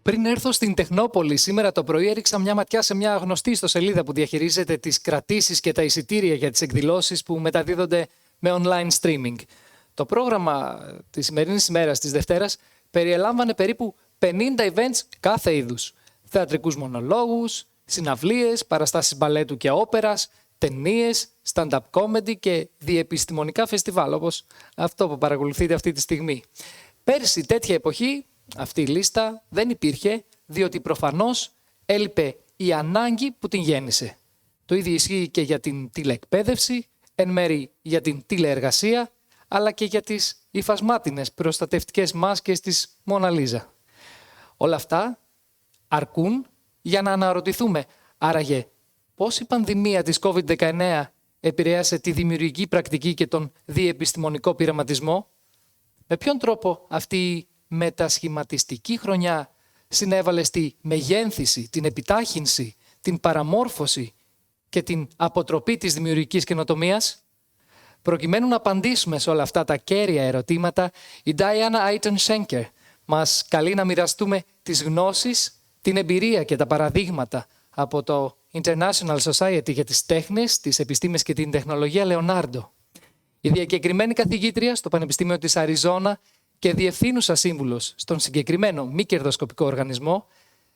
Πριν έρθω στην Τεχνόπολη σήμερα το πρωί, έριξα μια ματιά σε μια γνωστή ιστοσελίδα που διαχειρίζεται τις κρατήσεις και τα εισιτήρια για τις εκδηλώσεις που μεταδίδονται με online streaming. Το πρόγραμμα της σημερινής ημέρας, της Δευτέρας, περιελάμβανε περίπου 50 events κάθε είδους. Θεατρικούς μονολόγους, συναυλίες, παραστάσεις μπαλέτου και όπερας, ταινίες, stand-up comedy και διεπιστημονικά φεστιβάλ, όπως αυτό που παρακολουθείτε αυτή τη στιγμή. Πέρσι τέτοια εποχή αυτή η λίστα δεν υπήρχε, διότι προφανώς έλειπε η ανάγκη που την γέννησε. Το ίδιο ισχύει και για την τηλεεκπαίδευση, εν μέρει για την τηλεεργασία, αλλά και για τις υφασμάτινες προστατευτικές μάσκες της Μόνα Λίζα. Όλα αυτά αρκούν για να αναρωτηθούμε, άραγε, πώς η πανδημία της COVID-19 επηρέασε τη δημιουργική πρακτική και τον διεπιστημονικό πειραματισμό? Με ποιον τρόπο αυτή η μετασχηματιστική χρονιά συνέβαλε στη μεγένθηση, την επιτάχυνση, την παραμόρφωση και την αποτροπή της δημιουργικής καινοτομίας? Προκειμένου να απαντήσουμε σε όλα αυτά τα κέρια ερωτήματα, η Diana Ayton-Shenker μας καλεί να μοιραστούμε τις γνώσεις, την εμπειρία και τα παραδείγματα από το International Society για τις Τέχνες, τις Επιστήμες και την Τεχνολογία Leonardo. Η διακεκριμένη καθηγήτρια στο Πανεπιστήμιο της Αριζόνα και διευθύνουσα σύμβουλος στον συγκεκριμένο μη κερδοσκοπικό οργανισμό,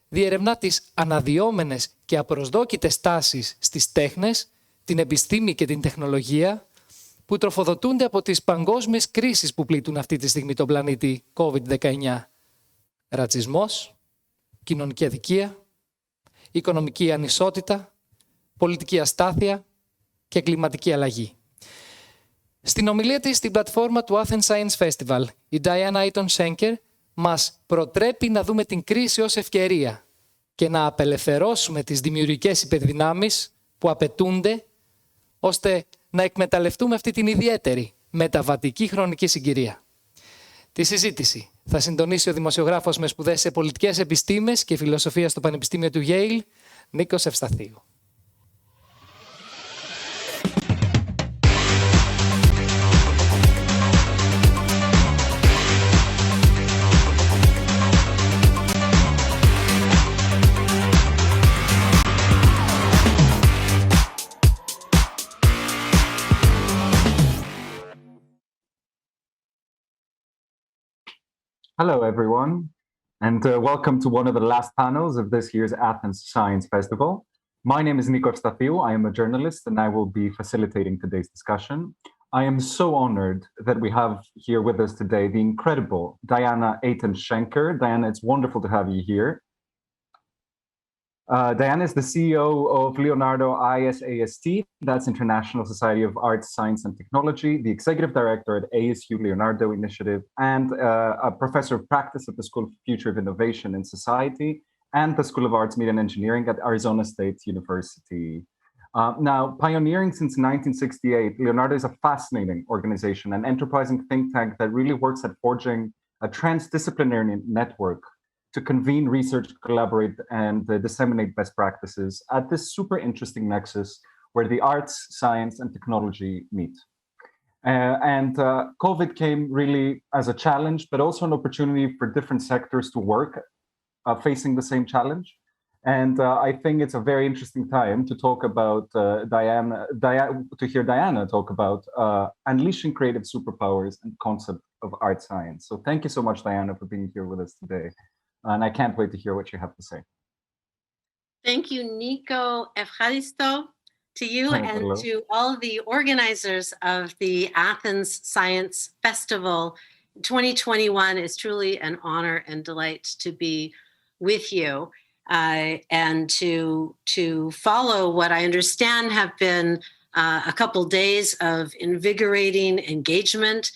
διερευνά τις αναδυόμενες και απροσδόκητες τάσεις στις τέχνες, την επιστήμη και την τεχνολογία, που τροφοδοτούνται από τις παγκόσμιες κρίσεις που πλήττουν αυτή τη στιγμή τον πλανήτη COVID-19. Ρατσισμός, κοινωνική αδικία, οικονομική ανισότητα, πολιτική αστάθεια και κλιματική αλλαγή. Στην ομιλία της στην πλατφόρμα του Athens Science Festival, η Diana Ayton-Shenker μας προτρέπει να δούμε την κρίση ως ευκαιρία και να απελευθερώσουμε τις δημιουργικές υπερδυνάμεις που απαιτούνται, ώστε να εκμεταλλευτούμε αυτή την ιδιαίτερη μεταβατική χρονική συγκυρία. Τη συζήτηση θα συντονίσει ο δημοσιογράφος με σπουδές σε πολιτικές επιστήμες και φιλοσοφία στο Πανεπιστήμιο του Yale, Νίκος Ευσταθίου. Hello, everyone, and welcome to one of the last panels of this year's Athens Science Festival. My name is Nikos Stathio. I am a journalist, and I will be facilitating today's discussion. I am so honored that we have here with us today the incredible Diana Ayton-Shenker. Diana, it's wonderful to have you here. Diana is the CEO of Leonardo ISAST, that's International Society of Arts, Science and Technology, the Executive Director at ASU Leonardo Initiative, and a Professor of Practice at the School of Future of Innovation in Society and the School of Arts, Media and Engineering at Arizona State University. Now, pioneering since 1968, Leonardo is a fascinating organization, an enterprising think tank that really works at forging a transdisciplinary network to convene research, collaborate, and disseminate best practices at this super interesting nexus where the arts, science, and technology meet. COVID came really as a challenge, but also an opportunity for different sectors to work facing the same challenge. And I think it's a very interesting time to talk about to hear Diana talk about unleashing creative superpowers and concept of art science. So thank you so much, Diana, for being here with us today. And I can't wait to hear what you have to say. Thank you, Nico. Evcharisto, to you and to all the organizers of the Athens Science Festival. 2021 is truly an honor and delight to be with you and to follow what I understand have been a couple days of invigorating engagement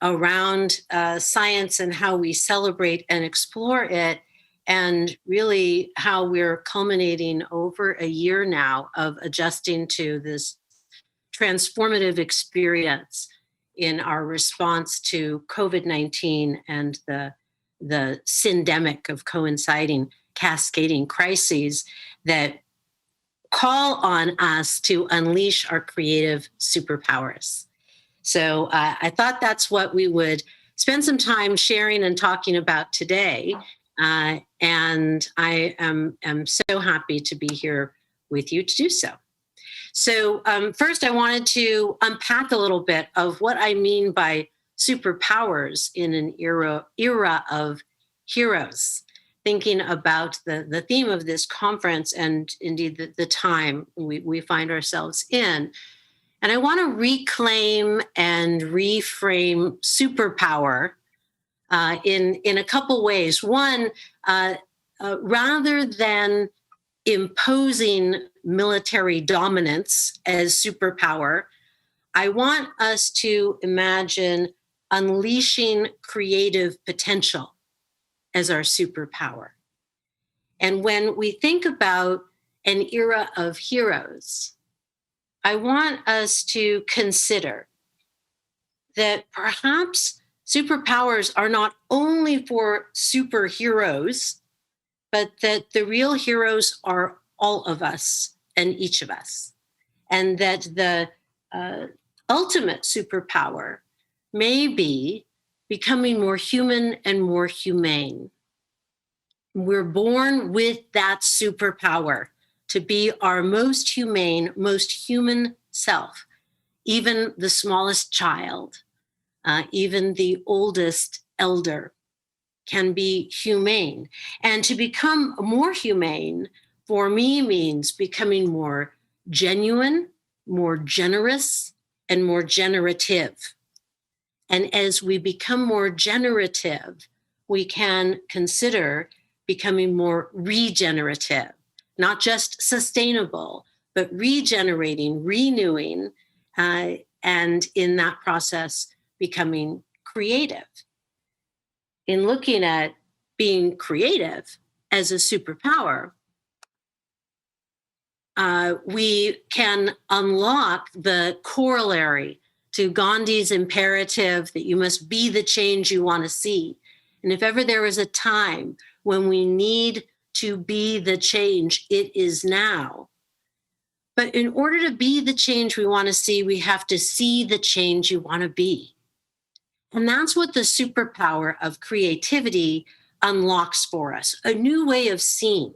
around science and how we celebrate and explore it, and really how we're culminating over a year now of adjusting to this transformative experience in our response to COVID-19 and the syndemic of coinciding cascading crises that call on us to unleash our creative superpowers. So I thought that's what we would spend some time sharing and talking about today. And I am so happy to be here with you to do so. So first, I wanted to unpack a little bit of what I mean by superpowers in an era of heroes, thinking about the theme of this conference and indeed the time we find ourselves in. And I want to reclaim and reframe superpower in a couple ways. One, rather than imposing military dominance as superpower, I want us to imagine unleashing creative potential as our superpower. And when we think about an era of heroes, I want us to consider that perhaps superpowers are not only for superheroes, but that the real heroes are all of us and each of us. And that the ultimate superpower may be becoming more human and more humane. We're born with that superpower to be our most humane, most human self, even the smallest child, even the oldest elder can be humane. And to become more humane for me means becoming more genuine, more generous, and more generative. And as we become more generative, we can consider becoming more regenerative, not just sustainable, but regenerating, renewing, and in that process, becoming creative. In looking at being creative as a superpower, we can unlock the corollary to Gandhi's imperative that you must be the change you want to see. And if ever there is a time when we need to be the change, it is now. But in order to be the change we want to see, we have to see the change you want to be. And that's what the superpower of creativity unlocks for us, a new way of seeing,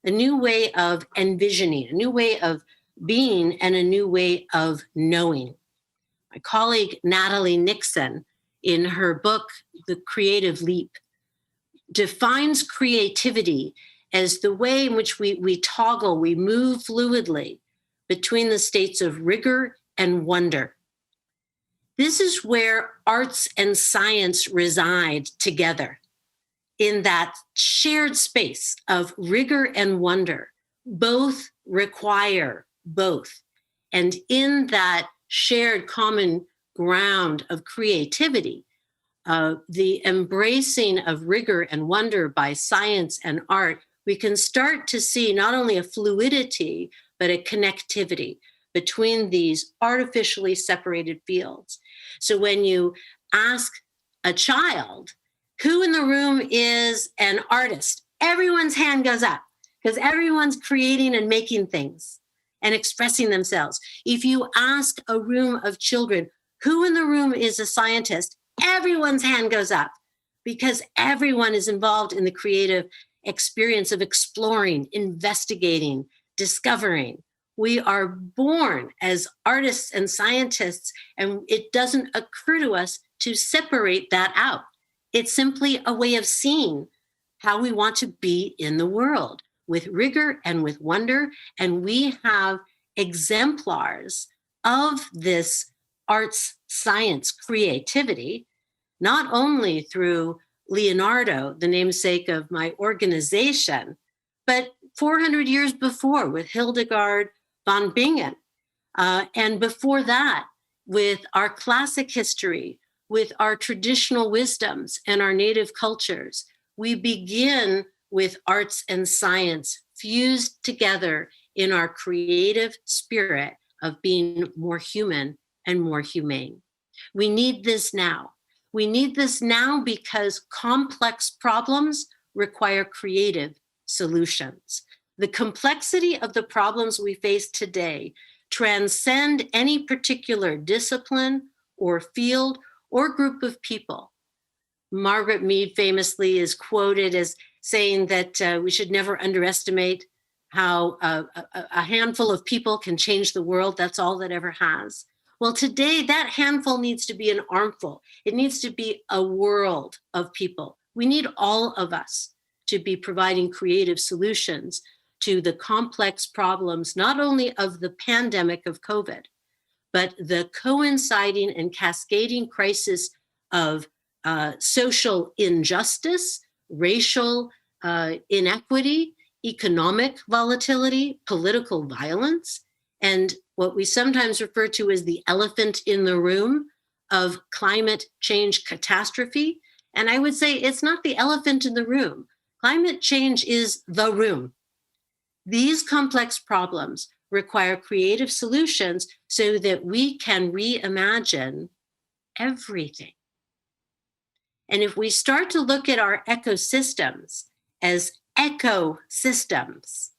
a new way of envisioning, a new way of being, and a new way of knowing. My colleague, Natalie Nixon, in her book, The Creative Leap, defines creativity as the way in which we toggle, we move fluidly between the states of rigor and wonder. This is where arts and science reside together, in that shared space of rigor and wonder. Both require both. And in that shared common ground of creativity, the embracing of rigor and wonder by science and art, we can start to see not only a fluidity, but a connectivity between these artificially separated fields. So when you ask a child, who in the room is an artist? Everyone's hand goes up because everyone's creating and making things and expressing themselves. If you ask a room of children, who in the room is a scientist? Everyone's hand goes up because everyone is involved in the creative experience of exploring, investigating, discovering. We are born as artists and scientists, and it doesn't occur to us to separate that out. It's simply a way of seeing how we want to be in the world with rigor and with wonder. And we have exemplars of this arts, science, creativity, not only through Leonardo, the namesake of my organization, but 400 years before with Hildegard von Bingen. And before that, with our classic history, with our traditional wisdoms and our native cultures. We begin with arts and science fused together in our creative spirit of being more human and more humane. We need this now. We need this now because complex problems require creative solutions. The complexity of the problems we face today transcend any particular discipline or field or group of people. Margaret Mead famously is quoted as saying that we should never underestimate how a handful of people can change the world. That's all that ever has. Well, today that handful needs to be an armful. It needs to be a world of people. We need all of us to be providing creative solutions to the complex problems, not only of the pandemic of COVID, but the coinciding and cascading crisis of social injustice, racial inequity, economic volatility, political violence, and what we sometimes refer to as the elephant in the room of climate change catastrophe. And I would say it's not the elephant in the room. Climate change is the room. These complex problems require creative solutions so that we can reimagine everything. And if we start to look at our ecosystems as ecosystems,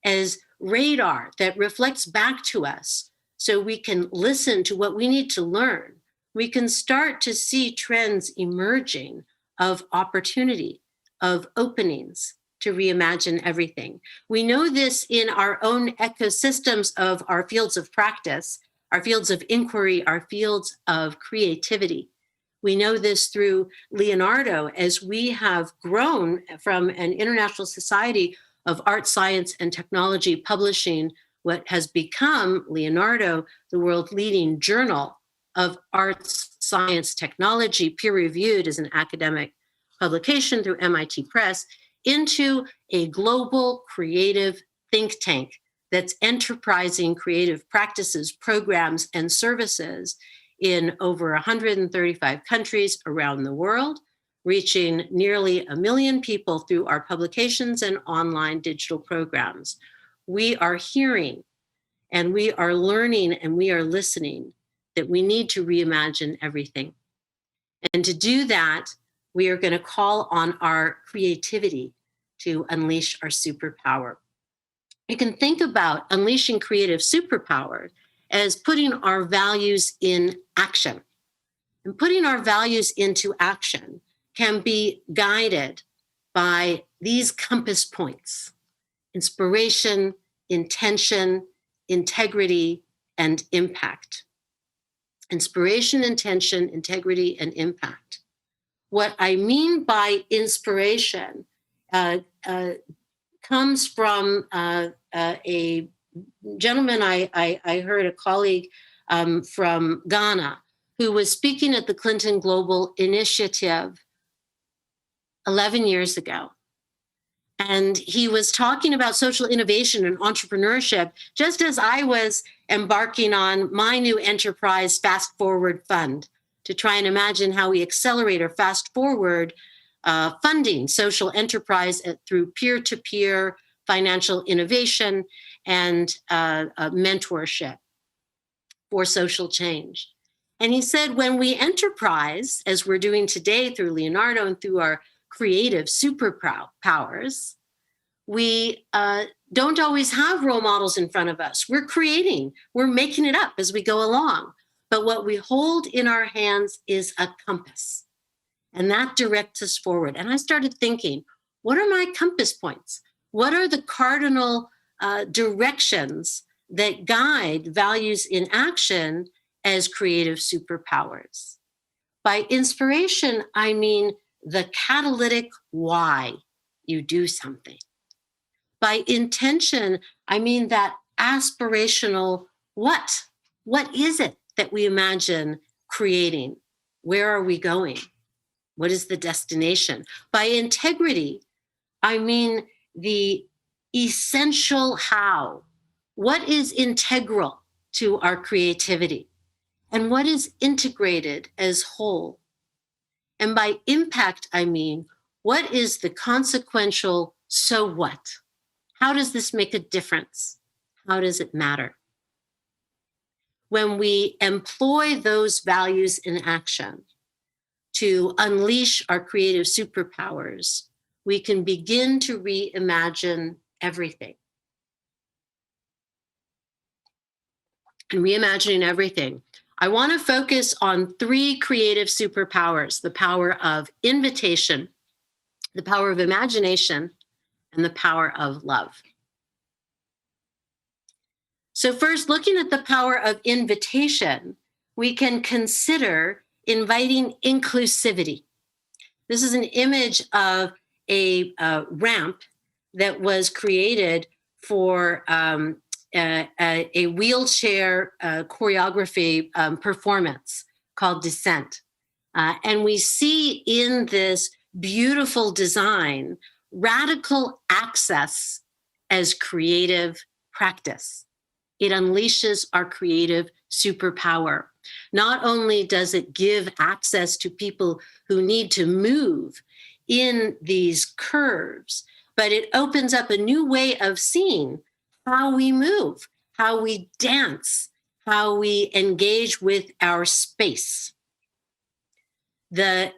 as radar that reflects back to us so we can listen to what we need to learn, we can start to see trends emerging of opportunity, of openings to reimagine everything. We know this in our own ecosystems of our fields of practice, our fields of inquiry, our fields of creativity. We know this through Leonardo as we have grown from an international society of art, science, and technology publishing what has become Leonardo, the world's leading journal of arts, science, technology, peer-reviewed as an academic publication through MIT Press, into a global creative think tank that's enterprising creative practices, programs, and services in over 135 countries around the world, reaching nearly 1 million people through our publications and online digital programs. We are hearing and we are learning and we are listening that we need to reimagine everything. And to do that, we are going to call on our creativity to unleash our superpower. You can think about unleashing creative superpower as putting our values in action. And putting our values into action can be guided by these compass points: inspiration, intention, integrity, and impact. Inspiration, intention, integrity, and impact. What I mean by inspiration comes from a gentleman I heard, a colleague from Ghana, who was speaking at the Clinton Global Initiative 11 years ago. And he was talking about social innovation and entrepreneurship, just as I was embarking on my new enterprise, Fast Forward Fund, to try and imagine how we accelerate or fast forward funding social enterprise through peer-to-peer financial innovation and mentorship for social change. And he said, when we enterprise, as we're doing today through Leonardo and through our creative superpowers, we don't always have role models in front of us. We're creating, we're making it up as we go along. But what we hold in our hands is a compass, and that directs us forward. And I started thinking, what are my compass points? What are the cardinal directions that guide values in action as creative superpowers? By inspiration, I mean the catalytic why you do something. By intention, I mean that aspirational what? What is it that we imagine creating? Where are we going? What is the destination? By integrity, I mean the essential how. What is integral to our creativity? And what is integrated as whole? And by impact, I mean, what is the consequential so what? How does this make a difference? How does it matter? When we employ those values in action to unleash our creative superpowers, we can begin to reimagine everything. And reimagining everything, I want to focus on 3 creative superpowers: the power of invitation, the power of imagination, and the power of love. So first, looking at the power of invitation, we can consider inviting inclusivity. This is an image of a ramp that was created for a wheelchair choreography performance called Descent. And we see in this beautiful design radical access as creative practice. It unleashes our creative superpower. Not only does it give access to people who need to move in these curves, but it opens up a new way of seeing how we move, how we dance, how we engage with our space. The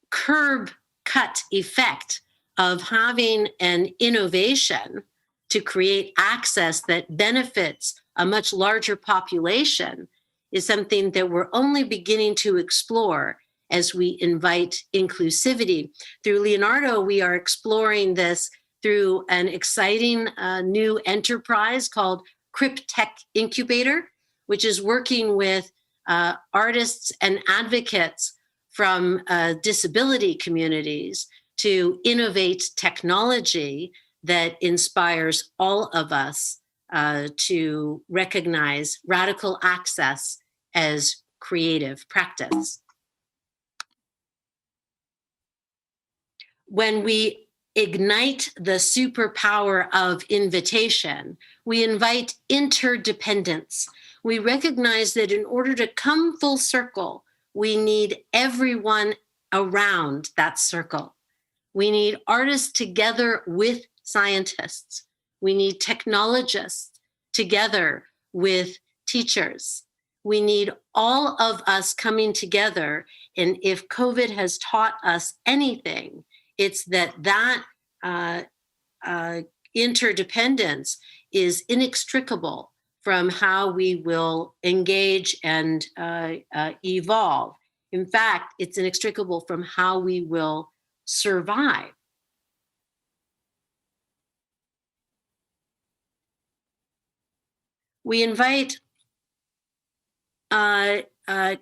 curb cut effect of having an innovation to create access that benefits a much larger population is something that we're only beginning to explore as we invite inclusivity. Through Leonardo, we are exploring this through an exciting new enterprise called CrypTech Incubator, which is working with artists and advocates from disability communities to innovate technology that inspires all of us to recognize radical access as creative practice. When we ignite the superpower of invitation, we invite interdependence. We recognize that in order to come full circle, we need everyone around that circle. We need artists together with scientists. We need technologists together with teachers. We need all of us coming together. And if COVID has taught us anything, it's that interdependence is inextricable from how we will engage and evolve. In fact, it's inextricable from how we will survive. We invite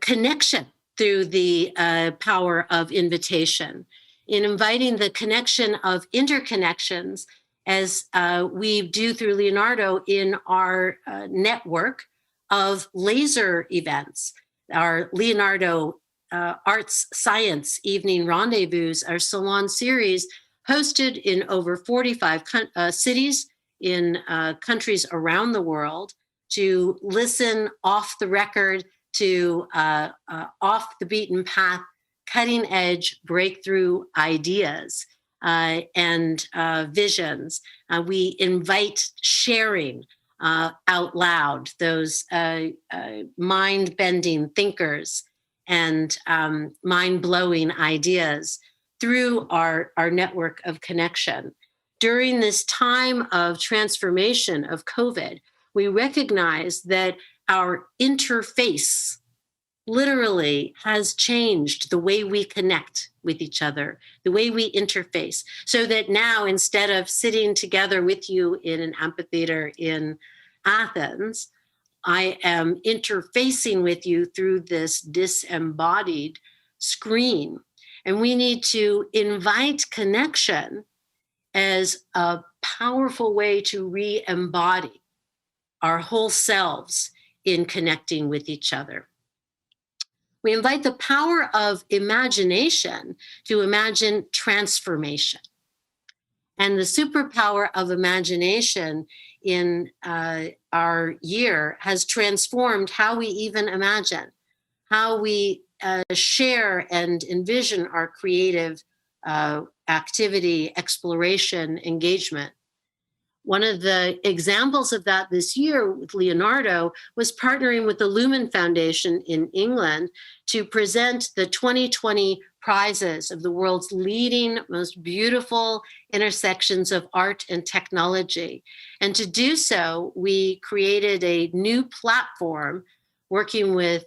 connection through the power of invitation. In inviting the connection of interconnections, as we do through Leonardo in our network of laser events, our Leonardo Arts Science Evening Rendezvous, our Salon series, hosted in over 45 cities in countries around the world, to listen off the record to off the beaten path, cutting edge breakthrough ideas and visions. We invite sharing out loud, those mind-bending thinkers and mind-blowing ideas through our network of connection. During this time of transformation of COVID, we recognize that our interface literally has changed the way we connect with each other, the way we interface, so that now, instead of sitting together with you in an amphitheater in Athens, I am interfacing with you through this disembodied screen. And we need to invite connection as a powerful way to re-embody our whole selves in connecting with each other. We invite the power of imagination to imagine transformation. And the superpower of imagination in our year has transformed how we even imagine, how we share and envision our creative activity, exploration, engagement. One of the examples of that this year with Leonardo was partnering with the Lumen Foundation in England to present the 2020 prizes of the world's leading, most beautiful intersections of art and technology. And to do so, we created a new platform working with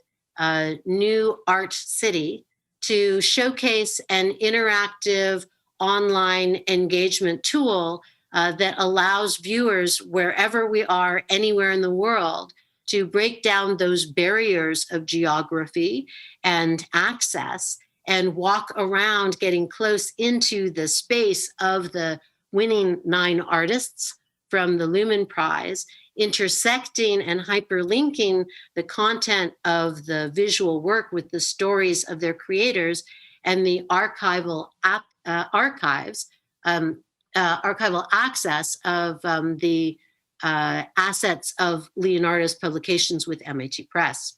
New Art City to showcase an interactive online engagement tool that allows viewers wherever we are, anywhere in the world, to break down those barriers of geography and access and walk around, getting close into the space of the winning 9 artists from the Lumen Prize, intersecting and hyperlinking the content of the visual work with the stories of their creators and the archival access of the assets of Leonardo's publications with MIT Press.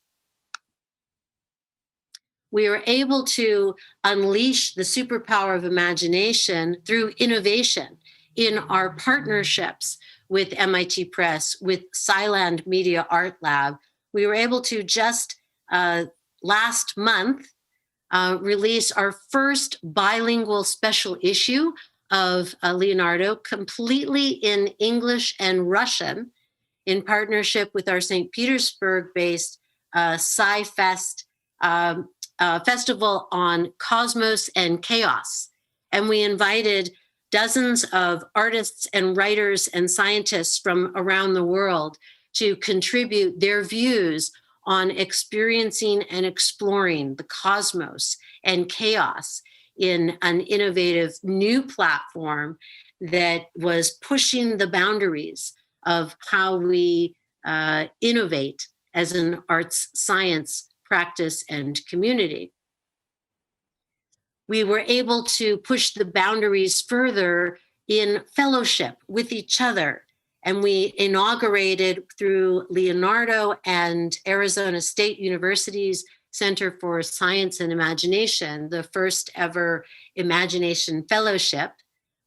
We are able to unleash the superpower of imagination through innovation in our partnerships with MIT Press, with Sciland Media Art Lab. We were able to just last month release our first bilingual special issue of Leonardo, completely in English and Russian, in partnership with our St. Petersburg-based Sci-Fest festival on cosmos and chaos. And we invited dozens of artists and writers and scientists from around the world to contribute their views on experiencing and exploring the cosmos and chaos in an innovative new platform that was pushing the boundaries of how we innovate as an arts science practice and community. We were able to push the boundaries further in fellowship with each other. And we inaugurated through Leonardo and Arizona State University's Center for Science and Imagination, the first ever Imagination Fellowship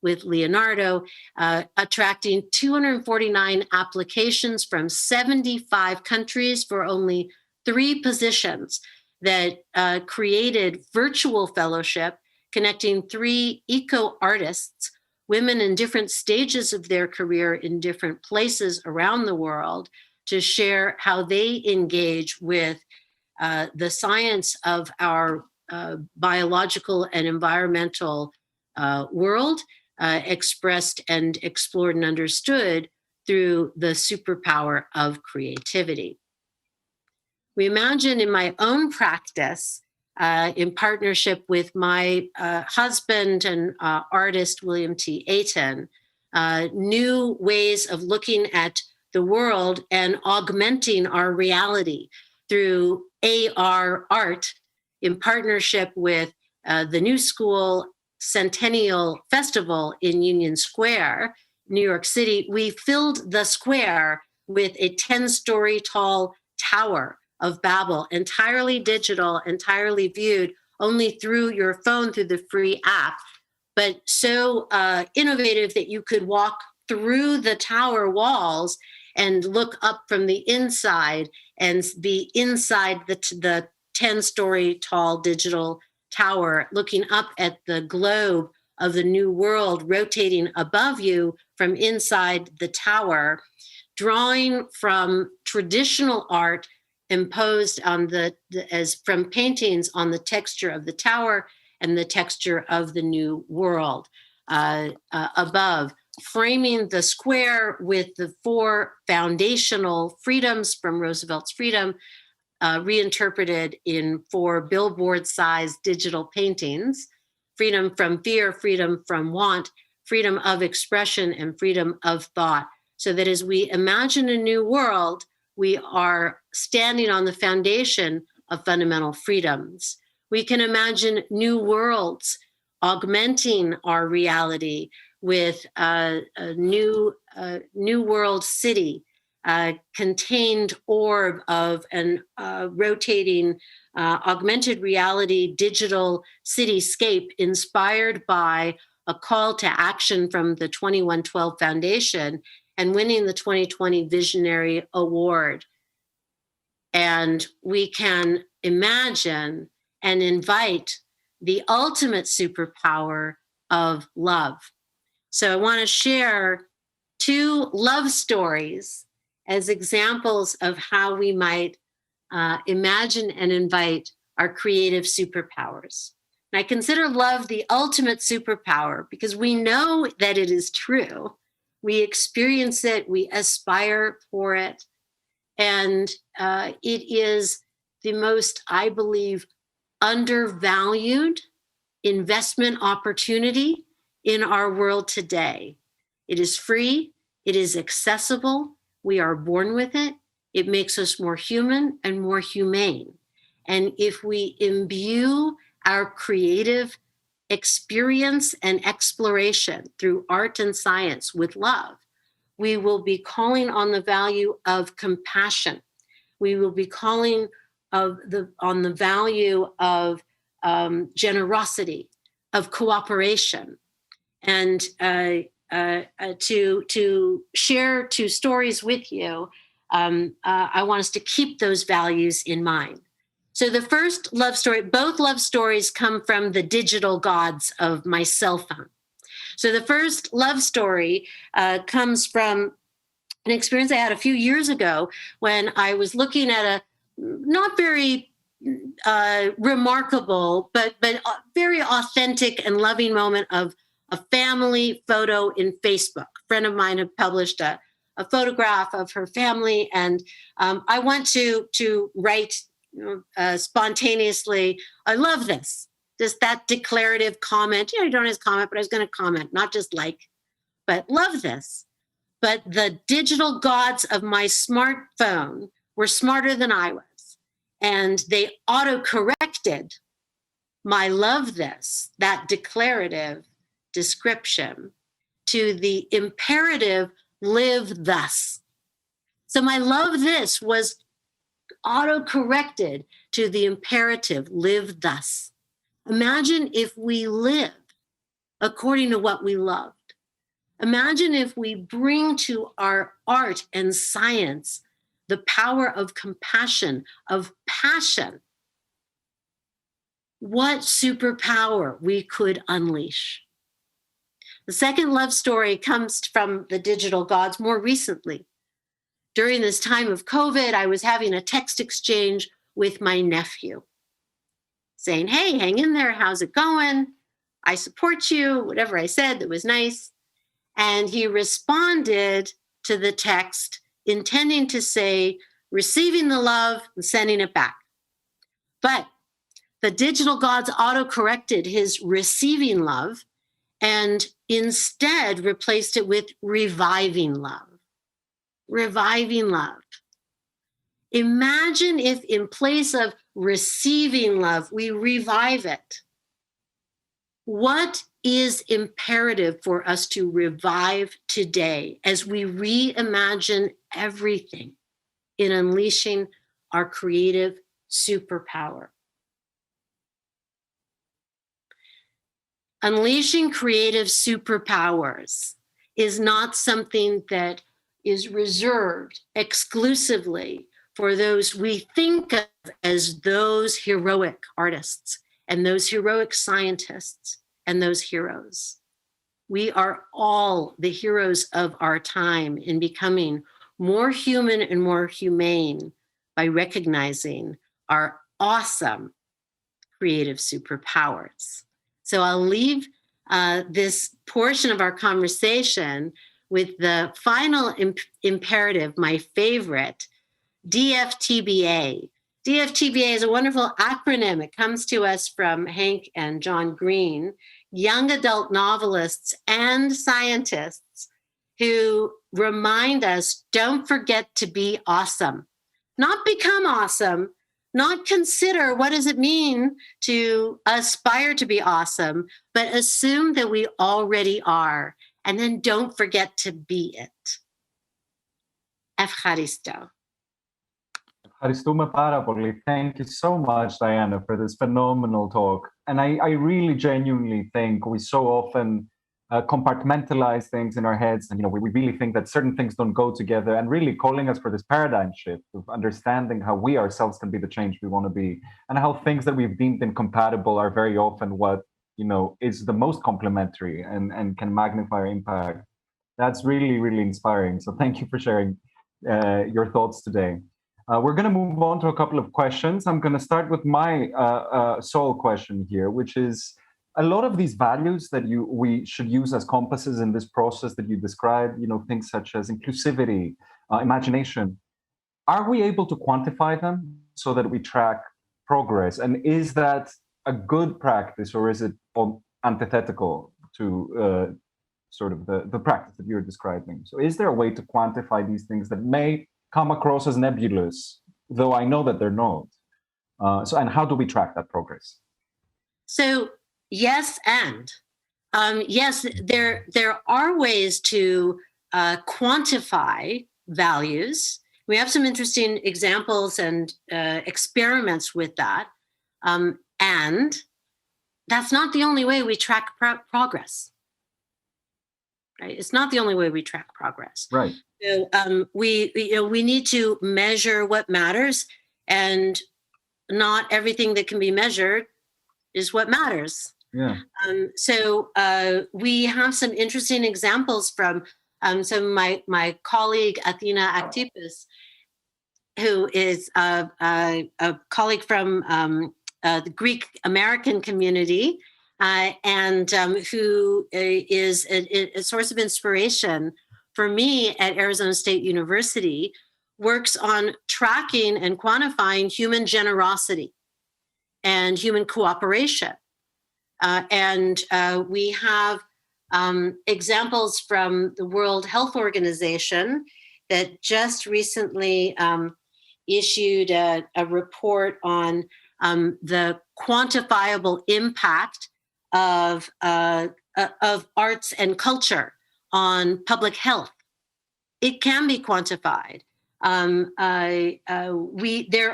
with Leonardo, attracting 249 applications from 75 countries for only 3 positions that created virtual fellowship, connecting 3 eco-artists, women in different stages of their career in different places around the world, to share how they engage with the science of our biological and environmental world, expressed and explored and understood through the superpower of creativity. We imagine in my own practice, in partnership with my husband and artist, William T. Ayton, new ways of looking at the world and augmenting our reality through AR art in partnership with the New School Centennial Festival in Union Square, New York City. We filled the square with a 10-story tall tower of Babel, entirely digital, entirely viewed only through your phone, through the free app, but so innovative that you could walk through the tower walls and look up from the inside and be inside the 10-story tall digital tower, looking up at the globe of the new world rotating above you from inside the tower, drawing from traditional art imposed on as from paintings on the texture of the tower and the texture of the new world above, framing the square with the 4 foundational freedoms from Roosevelt's freedom, reinterpreted in 4 billboard-sized digital paintings: freedom from fear, freedom from want, freedom of expression, and freedom of thought. So that as we imagine a new world, we are standing on the foundation of fundamental freedoms. We can imagine new worlds augmenting our reality with a new world city, contained orb of an rotating augmented reality digital cityscape inspired by a call to action from the 2112 Foundation and winning the 2020 Visionary Award. And we can imagine and invite the ultimate superpower of love. So I want to share 2 love stories as examples of how we might imagine and invite our creative superpowers. And I consider love the ultimate superpower because we know that it is true. We experience it, we aspire for it. And it is the most, I believe, undervalued investment opportunity in our world today. It is free, it is accessible, we are born with it, it makes us more human and more humane. And if we imbue our creative experience and exploration through art and science with love, we will be calling on the value of compassion. We will be calling on the value of generosity, of cooperation, and to share two stories with you. I want us to keep those values in mind. So the first love story, both love stories come from the digital gods of my cell phone. So the first love story comes from an experience I had a few years ago when I was looking at a not very remarkable, but very authentic and loving moment of a family photo in Facebook. A friend of mine had published a photograph of her family, and I want to write spontaneously, I love this. Just that declarative comment. You don't always comment, but I was going to comment, not just like, but love this. But the digital gods of my smartphone were smarter than I was. And they auto-corrected my love this, that declarative description, to the imperative live thus. So my love this was auto-corrected to the imperative live thus. Imagine if we lived according to what we loved. Imagine if we bring to our art and science the power of compassion, of passion. What superpower we could unleash. The second love story comes from the digital gods more recently. During this time of COVID, I was having a text exchange with my nephew saying, hey, hang in there, how's it going? I support you, whatever I said that was nice. And he responded to the text intending to say, receiving the love and sending it back. But the digital gods auto-corrected his receiving love and instead replaced it with reviving love. Reviving love. Imagine if in place of receiving love, we revive it. What is imperative for us to revive today as we reimagine everything in unleashing our creative superpower? Unleashing creative superpowers is not something that is reserved exclusively for those we think of as those heroic artists and those heroic scientists and those heroes. We are all the heroes of our time in becoming more human and more humane by recognizing our awesome creative superpowers. So I'll leave this portion of our conversation with the final imperative, my favorite, DFTBA. DFTBA is a wonderful acronym. It comes to us from Hank and John Green, young adult novelists and scientists who remind us, don't forget to be awesome. Not become awesome, not consider what does it mean to aspire to be awesome, but assume that we already are, and then don't forget to be it. Ευχαριστώ. Ευχαριστούμε πάρα πολύ. Thank you so much, Diana, for this phenomenal talk. And I really genuinely think we so often compartmentalize things in our heads, and we really think that certain things don't go together, and really calling us for this paradigm shift of understanding how we ourselves can be the change we want to be, and how things that we've deemed incompatible are very often what is the most complementary and can magnify our impact. That's really, really inspiring. So thank you for sharing your thoughts today. We're going to move on to a couple of questions. I'm going to start with my sole question here, which is a lot of these values that we should use as compasses in this process that you described, things such as inclusivity, imagination. Are we able to quantify them so that we track progress? And is that a good practice, or is it antithetical to sort of the practice that you're describing? So is there a way to quantify these things that may come across as nebulous, though I know that they're not? And how do we track that progress? So yes, and yes, there are ways to quantify values. We have some interesting examples and experiments with that. And that's not the only way we track progress. Right? It's not the only way we track progress. Right. So we need to measure what matters, and not everything that can be measured is what matters. Yeah. So we have some interesting examples from some of my colleague Athena Ayton-Shenker, who is a colleague from the Greek American community, and who is a source of inspiration for me at Arizona State University, works on tracking and quantifying human generosity and human cooperation. And we have examples from the World Health Organization that just recently issued a report on the quantifiable impact of arts and culture on public health. It can be quantified. There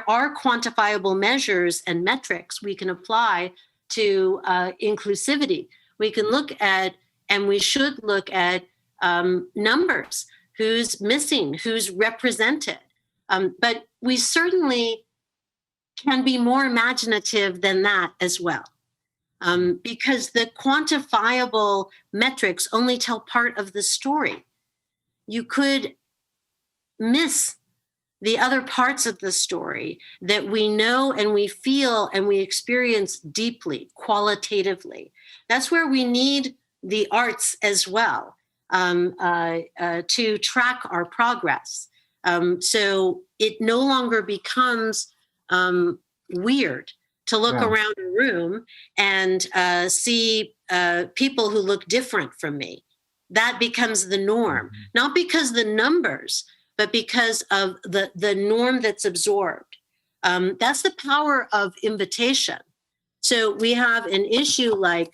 are quantifiable measures and metrics we can apply to inclusivity. We can look at, and we should look at, numbers, who's missing, who's represented. But we certainly can be more imaginative than that as well. Because the quantifiable metrics only tell part of the story. You could miss the other parts of the story that we know and we feel and we experience deeply, qualitatively. That's where we need the arts as well to track our progress. So it no longer becomes weird to look around a room and see people who look different from me. That becomes the norm, not because the numbers, but because of the norm that's absorbed. That's the power of invitation. So we have an issue like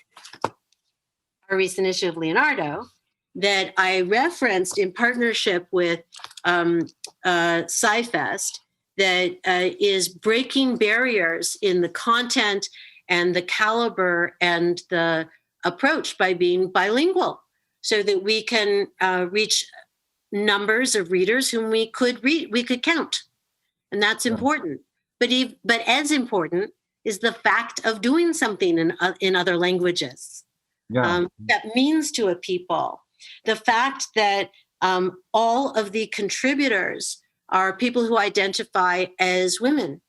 our recent issue of Leonardo that I referenced in partnership with SciFest, that is breaking barriers in the content and the caliber and the approach by being bilingual, so that we can reach numbers of readers whom we could count, and that's important. But as important is the fact of doing something in other languages. That means to a people. The fact that all of the contributors are people who identify as women,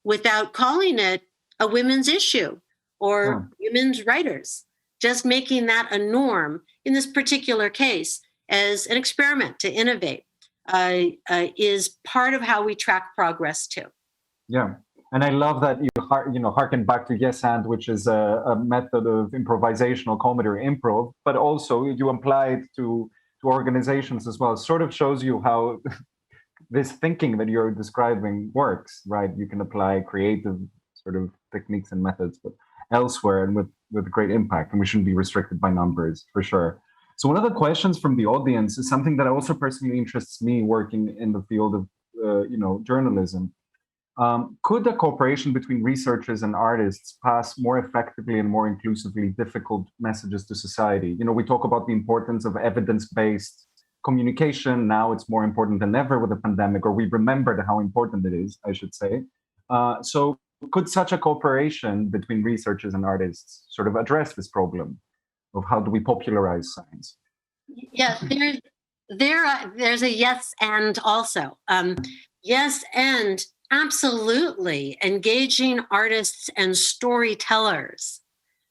without calling it a women's issue or women's writers, just making that a norm in this particular case as an experiment to innovate is part of how we track progress too. Yeah, and I love that you harken back to yes and, which is a method of improvisational comedy or improv, but also you applied to organizations as well. It sort of shows you how this thinking that you're describing works, right? You can apply creative sort of techniques and methods, but elsewhere and with great impact, and we shouldn't be restricted by numbers for sure. So one of the questions from the audience is something that also personally interests me working in the field of journalism. Could the cooperation between researchers and artists pass more effectively and more inclusively difficult messages to society? We talk about the importance of evidence-based communication. Now it's more important than ever with the pandemic, or we remembered how important it is, I should say. So could such a cooperation between researchers and artists sort of address this problem of how do we popularize science? Yeah, there's a yes and also. Yes, and absolutely engaging artists and storytellers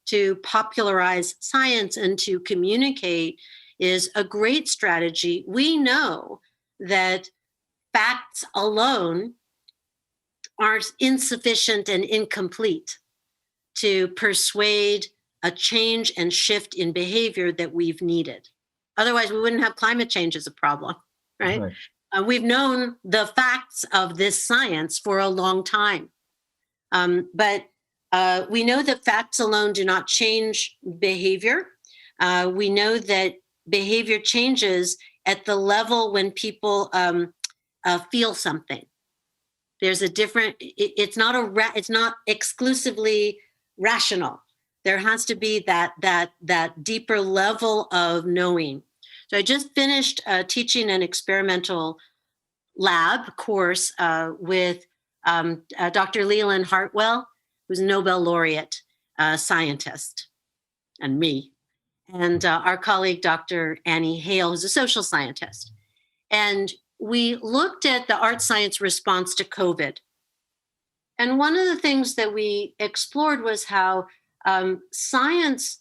to popularize science and to communicate is a great strategy. We know that facts alone are insufficient and incomplete to persuade a change and shift in behavior that we've needed. Otherwise, we wouldn't have climate change as a problem, right? We've known the facts of this science for a long time. But we know that facts alone do not change behavior. We know that behavior changes at the level when people feel something. There's a different, it's not exclusively rational. There has to be that deeper level of knowing. So I just finished teaching an experimental lab course with Dr. Leland Hartwell, who's a Nobel laureate scientist, and me, and our colleague, Dr. Annie Hale, who's a social scientist. And we looked at the art science response to COVID. And one of the things that we explored was how science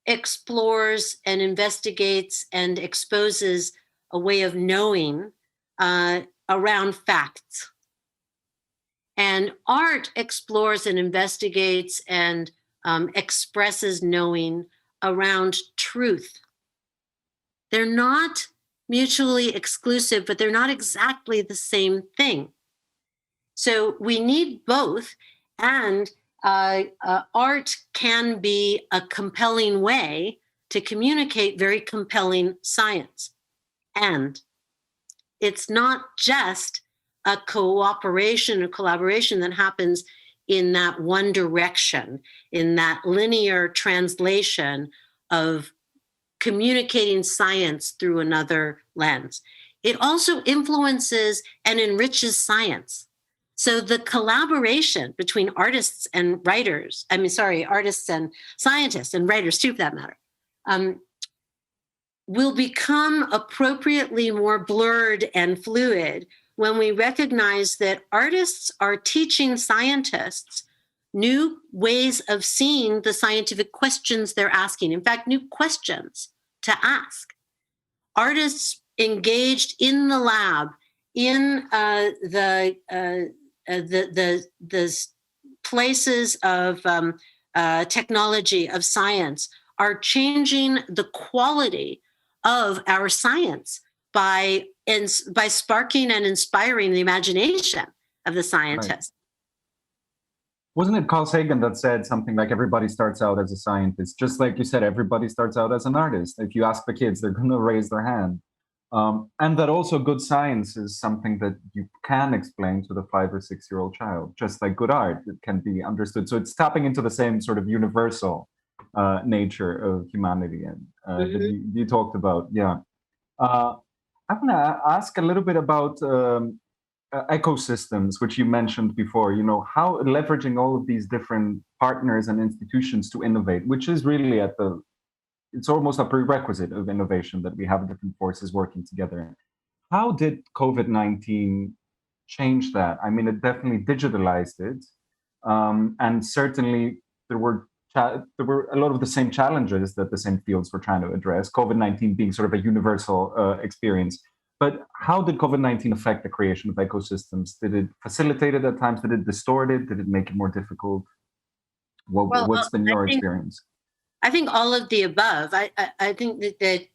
explores and investigates and exposes a way of knowing around facts. And art explores and investigates and expresses knowing around truth. They're not mutually exclusive, but they're not exactly the same thing. So we need both, and art can be a compelling way to communicate very compelling science. And it's not just a cooperation or collaboration that happens in that one direction, in that linear translation of communicating science through another lens. It also influences and enriches science. So the collaboration between artists and writers, artists and scientists and writers too, for that matter, will become appropriately more blurred and fluid when we recognize that artists are teaching scientists new ways of seeing the scientific questions they're asking. In fact, new questions to ask. Artists engaged in the lab, in the places of technology, of science, are changing the quality of our science by sparking and inspiring the imagination of the scientist. Right. Wasn't it Carl Sagan that said something like everybody starts out as a scientist? Just like you said, everybody starts out as an artist. If you ask the kids, they're going to raise their hand. And that also good science is something that you can explain to the 5 or 6 year old child, just like good art, it can be understood. So it's tapping into the same sort of universal nature of humanity and that you talked about. Yeah. I want to ask a little bit about ecosystems, which you mentioned before, how leveraging all of these different partners and institutions to innovate, which is really it's almost a prerequisite of innovation that we have different forces working together. How did COVID-19 change that? I mean, it definitely digitalized it. And certainly there were a lot of the same challenges that the same fields were trying to address, COVID-19 being sort of a universal experience. But how did COVID-19 affect the creation of ecosystems? Did it facilitate it at times? Did it distort it? Did it make it more difficult? What's been your experience? I think all of the above. I think that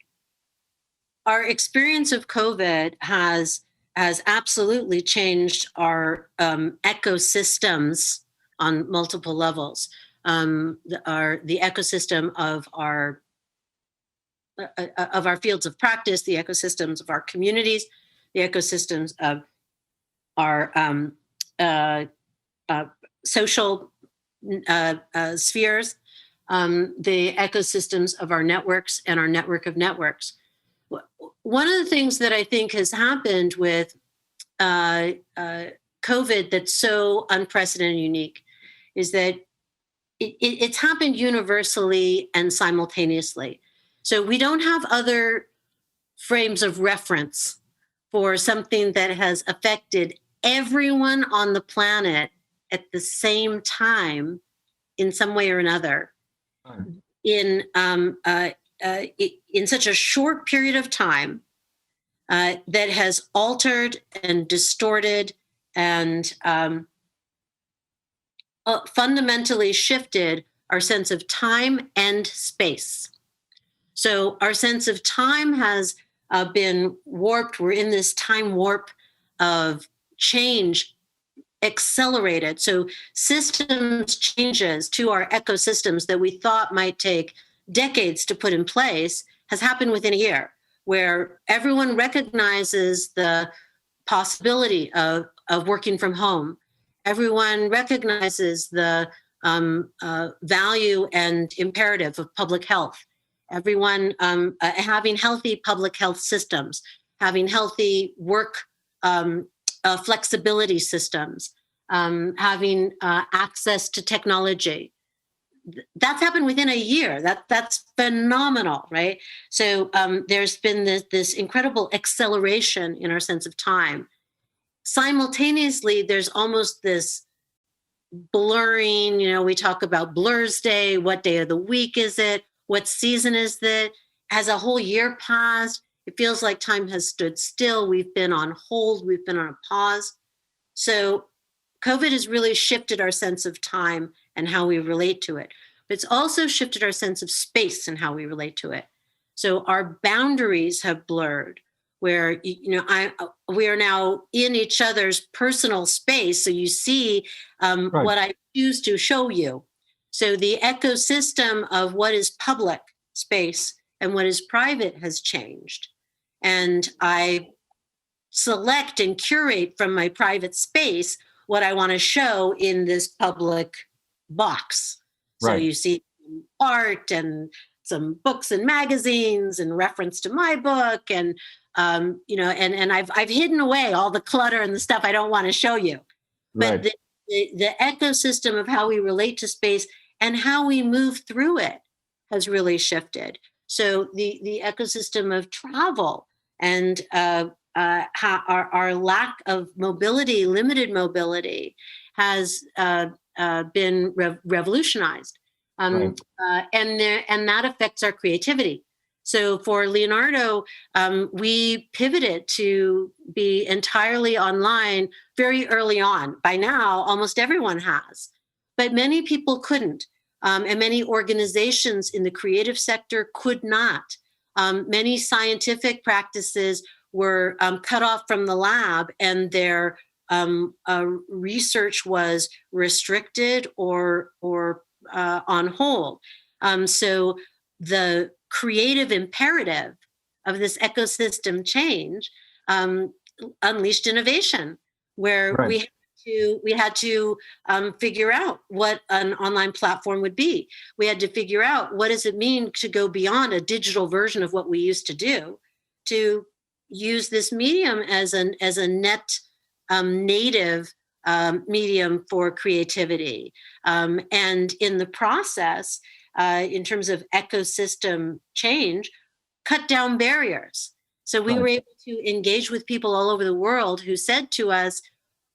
our experience of COVID has absolutely changed our ecosystems on multiple levels. The ecosystem of our fields of practice, the ecosystems of our communities, the ecosystems of our social spheres, the ecosystems of our networks and our network of networks. One of the things that I think has happened with COVID that's so unprecedented and unique is that it's happened universally and simultaneously. So we don't have other frames of reference for something that has affected everyone on the planet at the same time in some way or another, in such a short period of time, that has altered and distorted and fundamentally shifted our sense of time and space. So our sense of time has been warped. We're in this time warp of change accelerated. So systems changes to our ecosystems that we thought might take decades to put in place has happened within a year, where everyone recognizes the possibility of working from home. Everyone recognizes the value and imperative of public health. Everyone having healthy public health systems, having healthy work flexibility systems, having access to technology. That's happened within a year. That's phenomenal, right? So there's been this incredible acceleration in our sense of time. Simultaneously, there's almost this blurring, we talk about Blur's Day, what day of the week is it? What season is it? Has a whole year passed? It feels like time has stood still. We've been on hold. We've been on a pause. So COVID has really shifted our sense of time and how we relate to it. But it's also shifted our sense of space and how we relate to it. So our boundaries have blurred, where we are now in each other's personal space. So you see what I choose to show you. So the ecosystem of what is public space and what is private has changed. And I select and curate from my private space what I want to show in this public box. So you see art and some books and magazines and reference to my book, and and I've hidden away all the clutter and the stuff I don't want to show you. But the ecosystem of how we relate to space and how we move through it has really shifted. So the ecosystem of travel and how our lack of mobility, limited mobility, has been revolutionized, and that affects our creativity. So for Leonardo, we pivoted to be entirely online very early on. By now, almost everyone has, but many people couldn't. And many organizations in the creative sector could not. Many scientific practices were cut off from the lab, and their research was restricted or on hold. So the creative imperative of this ecosystem change unleashed innovation, where we had to figure out what an online platform would be. We had to figure out, what does it mean to go beyond a digital version of what we used to do, to use this medium as a net native medium for creativity. And in the process, in terms of ecosystem change, cut down barriers. So we were able to engage with people all over the world who said to us,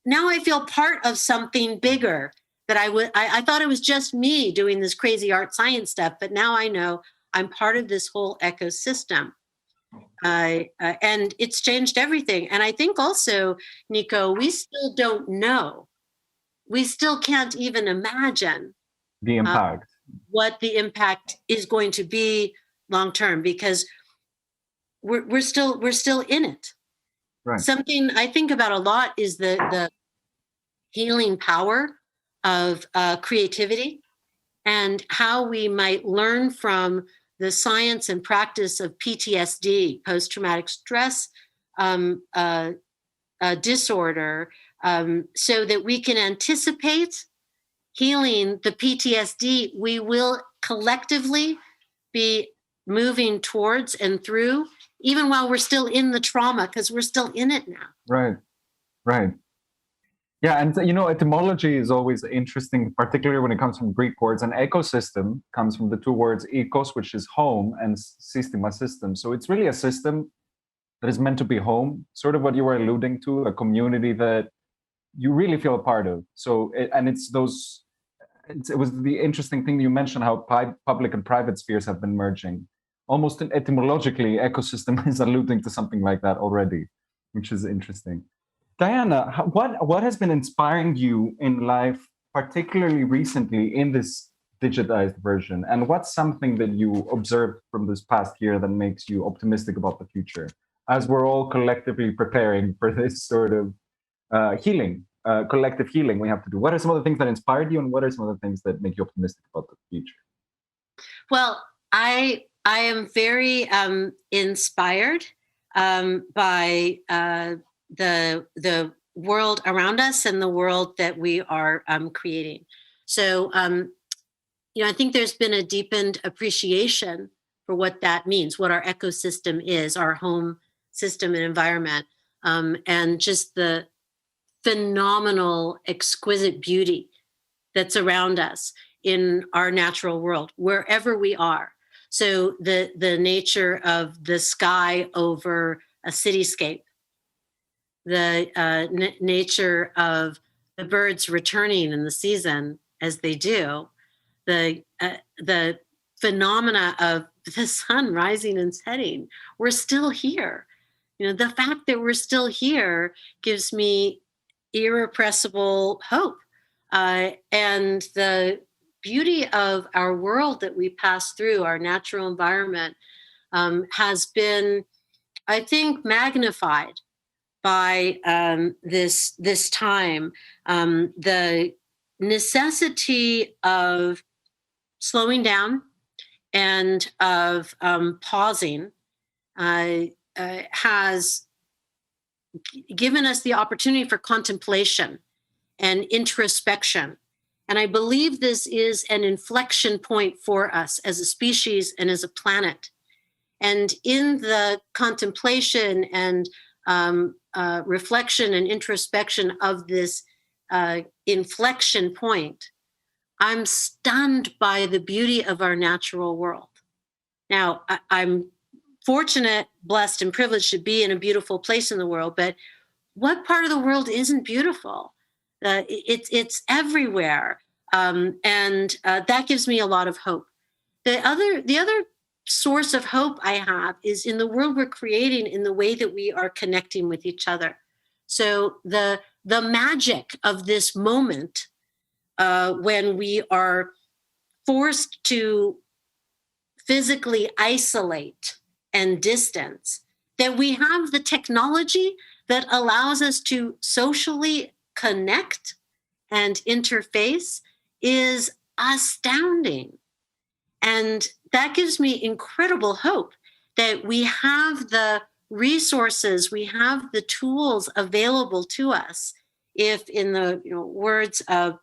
now I feel part of something bigger, that I thought it was just me doing this crazy art science stuff, but now I know I'm part of this whole ecosystem. And it's changed everything. And I think also, Nico, we still don't know. We still can't even imagine the impact. What the impact is going to be long term, because we're still in it. Right. Something I think about a lot is the healing power of creativity, and how we might learn from the science and practice of PTSD, post-traumatic stress disorder, so that we can anticipate healing the PTSD we will collectively be moving towards and through, even while we're still in the trauma, because we're still in it now. Right. Yeah, and etymology is always interesting, particularly when it comes from Greek words. An ecosystem comes from the two words ekos, which is home, and systema, system. So it's really a system that is meant to be home, sort of what you were alluding to, a community that you really feel a part of. So, it was the interesting thing you mentioned, how public and private spheres have been merging. Almost etymologically, ecosystem is alluding to something like that already, which is interesting. Diana, what has been inspiring you in life, particularly recently in this digitized version? And what's something that you observed from this past year that makes you optimistic about the future, as we're all collectively preparing for this sort of collective healing we have to do? What are some of the things that inspired you, and what are some of the things that make you optimistic about the future? Well, I am very inspired by the world around us and the world that we are creating. So, I think there's been a deepened appreciation for what that means, what our ecosystem is, our home system and environment, and just the phenomenal, exquisite beauty that's around us in our natural world, wherever we are. So the nature of the sky over a cityscape, the nature of the birds returning in the season as they do, the phenomena of the sun rising and setting. We're still here. The fact that we're still here gives me irrepressible hope. And the beauty of our world that we pass through, our natural environment, has been, I think, magnified by this time. The necessity of slowing down and of pausing has given us the opportunity for contemplation and introspection. And I believe this is an inflection point for us as a species and as a planet. And in the contemplation and reflection and introspection of this inflection point, I'm stunned by the beauty of our natural world. Now, I'm fortunate, blessed, and privileged to be in a beautiful place in the world, but what part of the world isn't beautiful? It's everywhere, and that gives me a lot of hope. The other source of hope I have is in the world we're creating, in the way that we are connecting with each other. So the magic of this moment, when we are forced to physically isolate and distance, that we have the technology that allows us to socially connect and interface is astounding. And that gives me incredible hope that we have the resources, we have the tools available to us. If, in the words of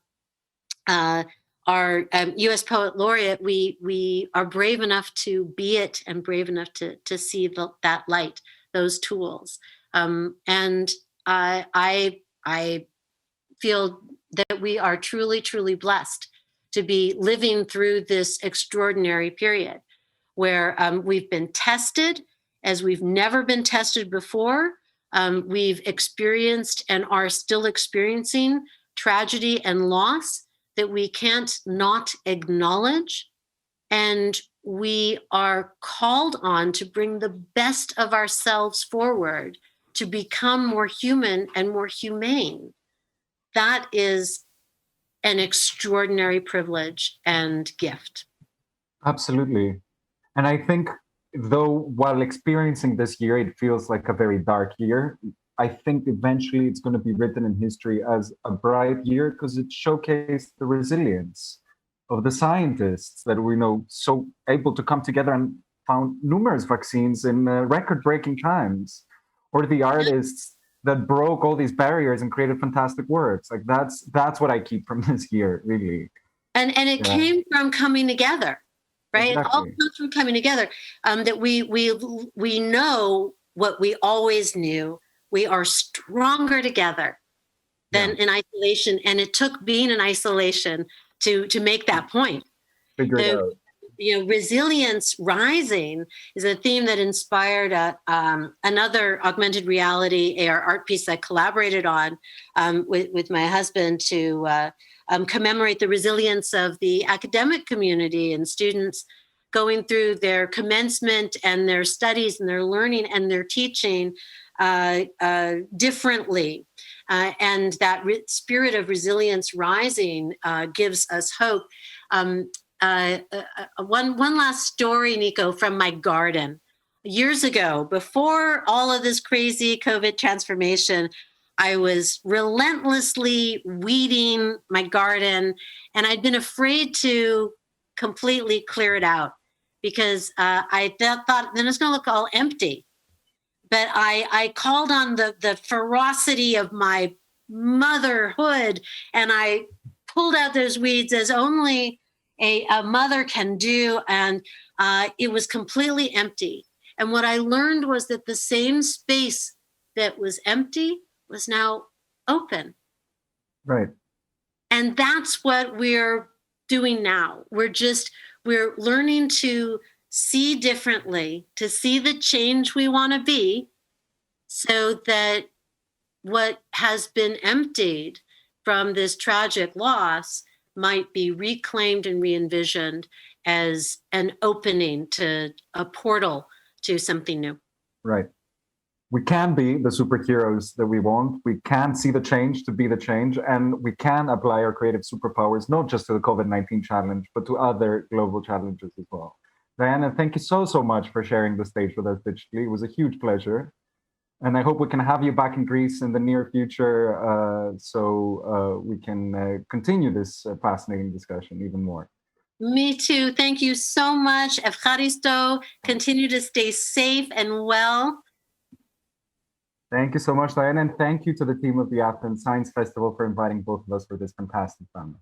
our U.S. Poet Laureate, we are brave enough to be it and brave enough to see that light, those tools. And I feel that we are truly, truly blessed to be living through this extraordinary period where we've been tested as we've never been tested before. We've experienced and are still experiencing tragedy and loss that we can't not acknowledge. And we are called on to bring the best of ourselves forward to become more human and more humane. That is an extraordinary privilege and gift. Absolutely. And I think, though, while experiencing this year, it feels like a very dark year, I think eventually it's going to be written in history as a bright year because it showcased the resilience of the scientists that we know so able to come together and found numerous vaccines in record-breaking times, or the artists that broke all these barriers and created fantastic works. Like that's what I keep from this year, really. And it came from coming together, right? Exactly. It all comes from coming together. That we know what we always knew. We are stronger together than in isolation, and it took being in isolation to make that point. Figure it out. resilience rising is a theme that inspired another augmented reality AR art piece I collaborated on with my husband to commemorate the resilience of the academic community and students going through their commencement and their studies and their learning and their teaching differently. And that spirit of resilience rising gives us hope. One last story, Nico, from my garden. Years ago, before all of this crazy COVID transformation, I was relentlessly weeding my garden, and I'd been afraid to completely clear it out because I thought then it's going to look all empty. But I called on the ferocity of my motherhood, and I pulled out those weeds as only a mother can do, and it was completely empty. And what I learned was that the same space that was empty was now open. Right. And that's what we're doing now. We're learning to see differently, to see the change we want to be, so that what has been emptied from this tragic loss might be reclaimed and re-envisioned as an opening to a portal to something new. Right. We can be the superheroes that we want. We can see the change to be the change, and we can apply our creative superpowers, not just to the COVID-19 challenge, but to other global challenges as well. Diana, thank you so much for sharing the stage with us digitally. It was a huge pleasure. And I hope we can have you back in Greece in the near future so we can continue this fascinating discussion even more. Me too. Thank you so much. Evcharisto. Continue to stay safe and well. Thank you so much, Diana. And thank you to the team of the Athens Science Festival for inviting both of us for this fantastic panel.